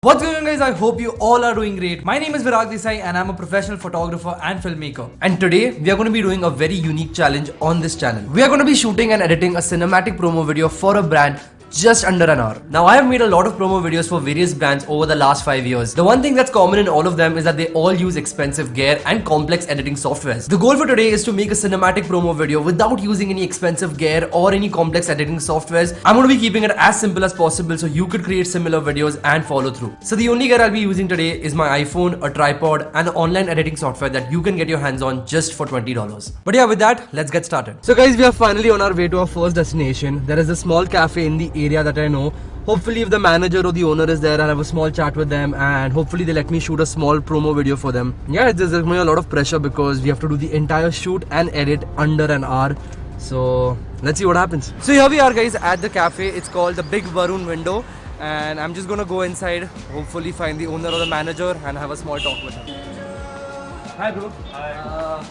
What's going on, guys? I hope you all are doing great. My name is Virag Desai and I'm a professional photographer and filmmaker. And today we are going to be doing a very unique challenge on this channel. We are going to be shooting and editing a cinematic promo video for a brand just under an hour. Now, I have made a lot of promo videos for various brands over the last 5 years. The one thing that's common in all of them is that they all use expensive gear and complex editing softwares. The goal for today is to make a cinematic promo video without using any expensive gear or any complex editing softwares. I'm going to be keeping it as simple as possible so you could create similar videos and follow through. So the only gear I'll be using today is my iPhone, a tripod, and an online editing software that you can get your hands on just for $20. But yeah, with that, let's get started. So guys, we are finally on our way to our first destination. There is a small cafe in the area that I know. Hopefully if the manager or the owner is there, I'll have a small chat with them and hopefully they let me shoot a small promo video for them. Yeah, there's a lot of pressure because we have to do the entire shoot and edit under an hour. So let's see what happens. So here we are, guys, at the cafe. It's called the Big Varun Window and I'm just gonna go inside, hopefully find the owner or the manager and have a small talk with him. Hi bro. Hi.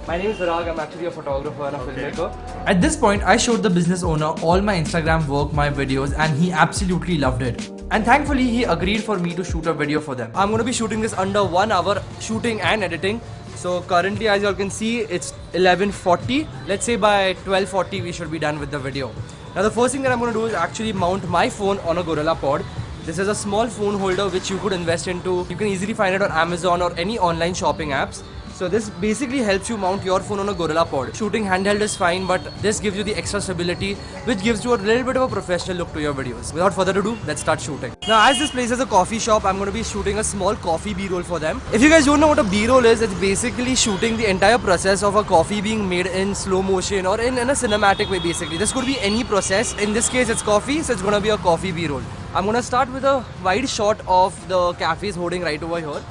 My name is Virag, I'm actually a photographer and a filmmaker. At this point, I showed the business owner all my Instagram work, my videos, and he absolutely loved it. And thankfully, he agreed for me to shoot a video for them. I'm going to be shooting this under 1 hour, shooting and editing. So currently, as you all can see, it's 11:40. Let's say by 12:40, we should be done with the video. Now, the first thing that I'm going to do is actually mount my phone on a Gorilla Pod. This is a small phone holder which you could invest into. You can easily find it on Amazon or any online shopping apps. So this basically helps you mount your phone on a Gorilla Pod. Shooting handheld is fine, but this gives you the extra stability, which gives you a little bit of a professional look to your videos. Without further ado, let's start shooting. Now, as this place is a coffee shop, I'm going to be shooting a small coffee B-roll for them. If you guys don't know what a B-roll is, it's basically shooting the entire process of a coffee being made in slow motion or in a cinematic way, basically. This could be any process. In this case, it's coffee, so it's going to be a coffee B-roll. I'm going to start with a wide shot of the cafe's hoarding right over here.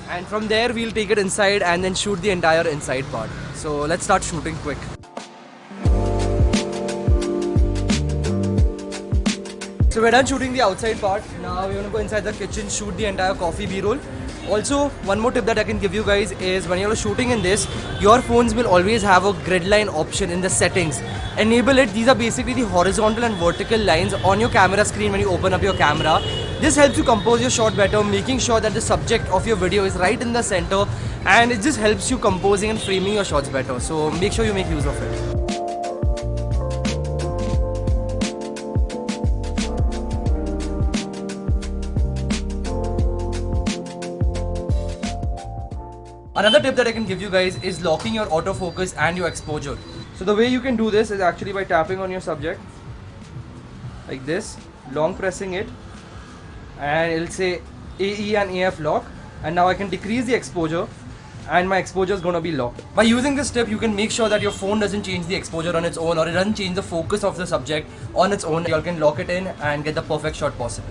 And from there we'll take it inside and then shoot the entire inside part. So let's start shooting quick. So we're done shooting the outside part. Now we're gonna go inside the kitchen, shoot the entire coffee B-roll. Also, one more tip that I can give you guys is when you're shooting in this, your phones will always have a grid line option in the settings. Enable it. These are basically the horizontal and vertical lines on your camera screen when you open up your camera. This helps you compose your shot better, making sure that the subject of your video is right in the center, and it just helps you composing and framing your shots better. So make sure you make use of it. Another tip that I can give you guys is locking your autofocus and your exposure. So the way you can do this is actually by tapping on your subject like this, long pressing it, and it'll say AE and AF lock, and now I can decrease the exposure and my exposure is going to be locked. By using this tip, you can make sure that your phone doesn't change the exposure on its own or it doesn't change the focus of the subject on its own. You all can lock it in and get the perfect shot possible.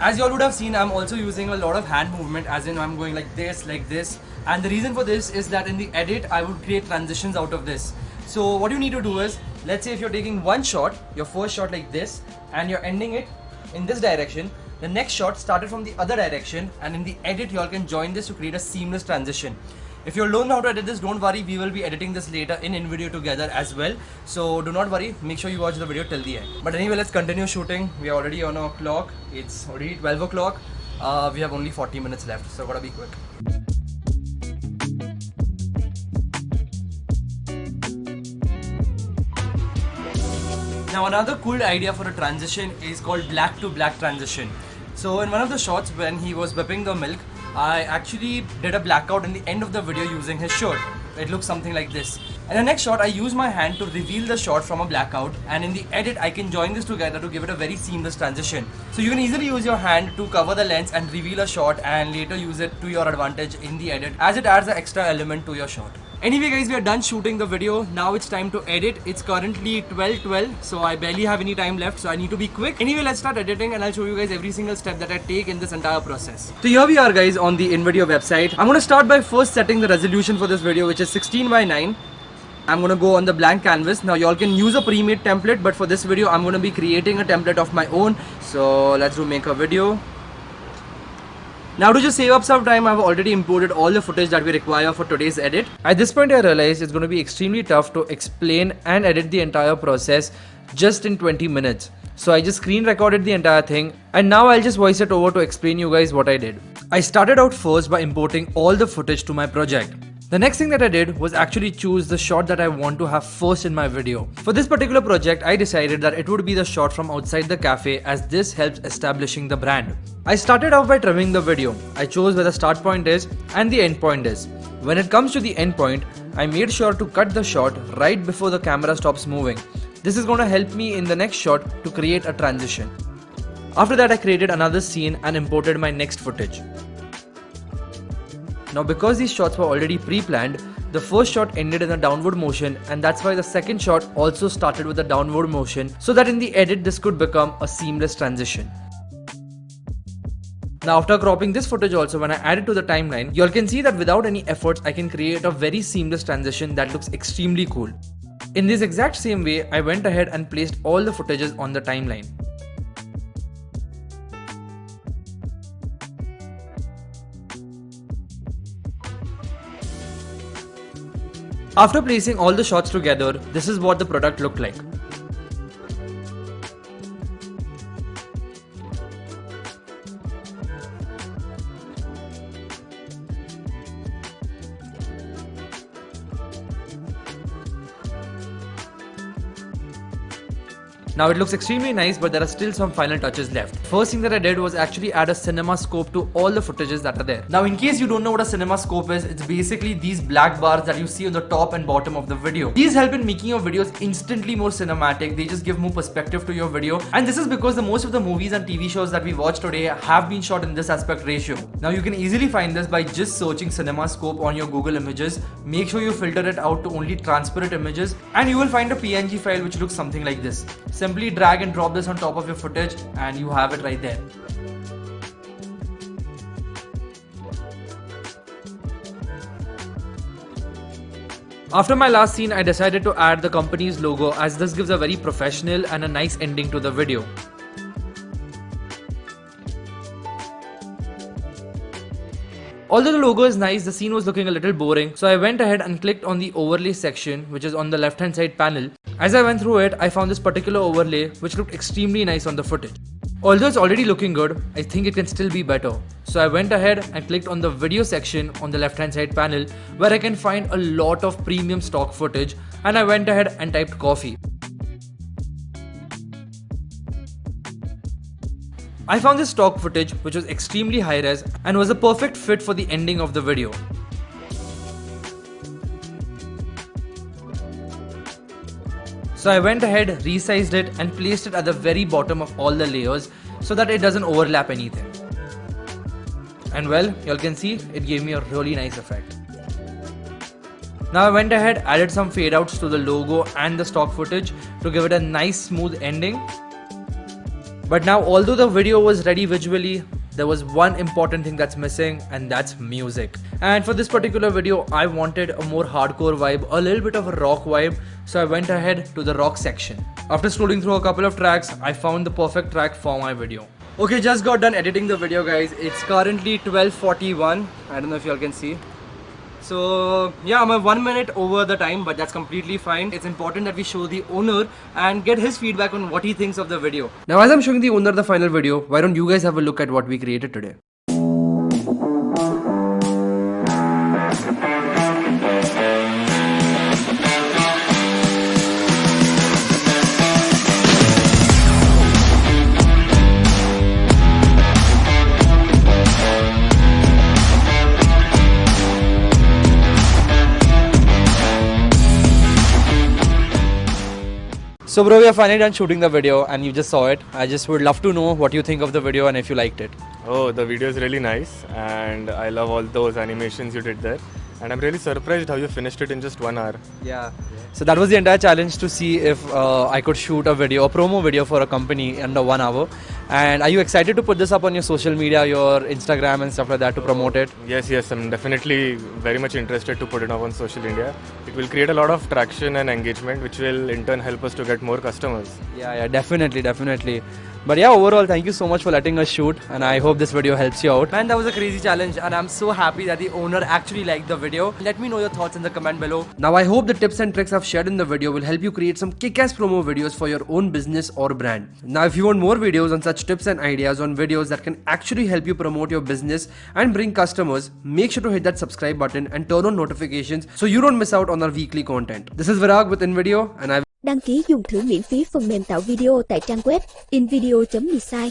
As you all would have seen, I'm also using a lot of hand movement, as in I'm going like this, and the reason for this is that in the edit I would create transitions out of this. So what you need to do is, let's say if you're taking one shot, your first shot like this, and you're ending it in this direction, the next shot started from the other direction, and in the edit you all can join this to create a seamless transition. If you don't know how to edit this, don't worry, we will be editing this later in InVideo together as well. So do not worry, make sure you watch the video till the end. But anyway, let's continue shooting. We are already on our clock. It's already 12 o'clock. We have only 40 minutes left, so gotta be quick. Now another cool idea for a transition is called black to black transition. So in one of the shots when he was whipping the milk, I actually did a blackout in the end of the video using his shirt. It looks something like this. In the next shot, I use my hand to reveal the shot from a blackout, and in the edit, I can join this together to give it a very seamless transition. So you can easily use your hand to cover the lens and reveal a shot and later use it to your advantage in the edit, as it adds an extra element to your shot. Anyway guys, we are done shooting the video. Now it's time to edit. It's currently 12:12, so I barely have any time left, so I need to be quick. Anyway, let's start editing and I'll show you guys every single step that I take in this entire process. So here we are, guys, on the InVideo website. I'm going to start by first setting the resolution for this video, which is 16:9. I'm going to go on the blank canvas. Now you all can use a pre-made template, but for this video I'm going to be creating a template of my own. So let's do make a video. Now to just save up some time, I've already imported all the footage that we require for today's edit. At this point I realized it's going to be extremely tough to explain and edit the entire process just in 20 minutes. So I just screen recorded the entire thing and now I'll just voice it over to explain you guys what I did. I started out first by importing all the footage to my project. The next thing that I did was actually choose the shot that I want to have first in my video. For this particular project, I decided that it would be the shot from outside the cafe as this helps establishing the brand. I started off by trimming the video. I chose where the start point is and the end point is. When it comes to the end point, I made sure to cut the shot right before the camera stops moving. This is going to help me in the next shot to create a transition. After that, I created another scene and imported my next footage. Now because these shots were already pre-planned, the first shot ended in a downward motion and that's why the second shot also started with a downward motion so that in the edit this could become a seamless transition. Now after cropping this footage also, when I add it to the timeline, you all can see that without any efforts I can create a very seamless transition that looks extremely cool. In this exact same way, I went ahead and placed all the footages on the timeline. After placing all the shots together, this is what the product looked like. Now it looks extremely nice, but there are still some final touches left. First thing that I did was actually add a cinema scope to all the footages that are there. Now in case you don't know what a cinema scope is, it's basically these black bars that you see on the top and bottom of the video. These help in making your videos instantly more cinematic. They just give more perspective to your video, and this is because the most of the movies and TV shows that we watch today have been shot in this aspect ratio. Now you can easily find this by just searching cinema scope on your Google Images. Make sure you filter it out to only transparent images and you will find a PNG file which looks something like this. Simply drag and drop this on top of your footage and you have it right there. After my last scene, I decided to add the company's logo as this gives a very professional and a nice ending to the video. Although the logo is nice, the scene was looking a little boring, so I went ahead and clicked on the overlay section, which is on the left hand side panel. As I went through it, I found this particular overlay which looked extremely nice on the footage. Although it's already looking good, I think it can still be better. So I went ahead and clicked on the video section on the left hand side panel where I can find a lot of premium stock footage, and I went ahead and typed coffee. I found this stock footage which was extremely high res and was a perfect fit for the ending of the video. So I went ahead, resized it and placed it at the very bottom of all the layers so that it doesn't overlap anything. And well, you all can see it gave me a really nice effect. Now I went ahead, added some fade outs to the logo and the stock footage to give it a nice smooth ending. But now, although the video was ready visually, there was one important thing that's missing, and that's music. And for this particular video, I wanted a more hardcore vibe, a little bit of a rock vibe, so I went ahead to the rock section. After scrolling through a couple of tracks, I found the perfect track for my video. Okay, just got done editing the video, guys. It's currently 12:41. I don't know if you all can see. So yeah, I'm 1 minute over the time, but that's completely fine. It's important that we show the owner and get his feedback on what he thinks of the video. Now as I'm showing the owner the final video, why don't you guys have a look at what we created today? So bro, we are finally done shooting the video and you just saw it. I just would love to know what you think of the video and if you liked it. Oh, the video is really nice and I love all those animations you did there. And I'm really surprised how you finished it in just 1 hour. Yeah. So that was the entire challenge, to see if I could shoot a video, a promo video for a company under 1 hour. And are you excited to put this up on your social media, your Instagram and stuff like that to promote it? Yes, I'm definitely very much interested to put it up on social media. It will create a lot of traction and engagement, which will in turn help us to get more customers. Yeah, definitely. But yeah, overall, thank you so much for letting us shoot, and I hope this video helps you out. Man, that was a crazy challenge, and I'm so happy that the owner actually liked the video. Let me know your thoughts in the comment below. Now, I hope the tips and tricks I've shared in the video will help you create some kick-ass promo videos for your own business or brand. Now, if you want more videos on such tips and ideas on videos that can actually help you promote your business and bring customers, make sure to hit that subscribe button and turn on notifications so you don't miss out on our weekly content. This is Virag with InVideo, and I Đăng ký dùng thử miễn phí phần mềm tạo video tại trang web InVideo.design.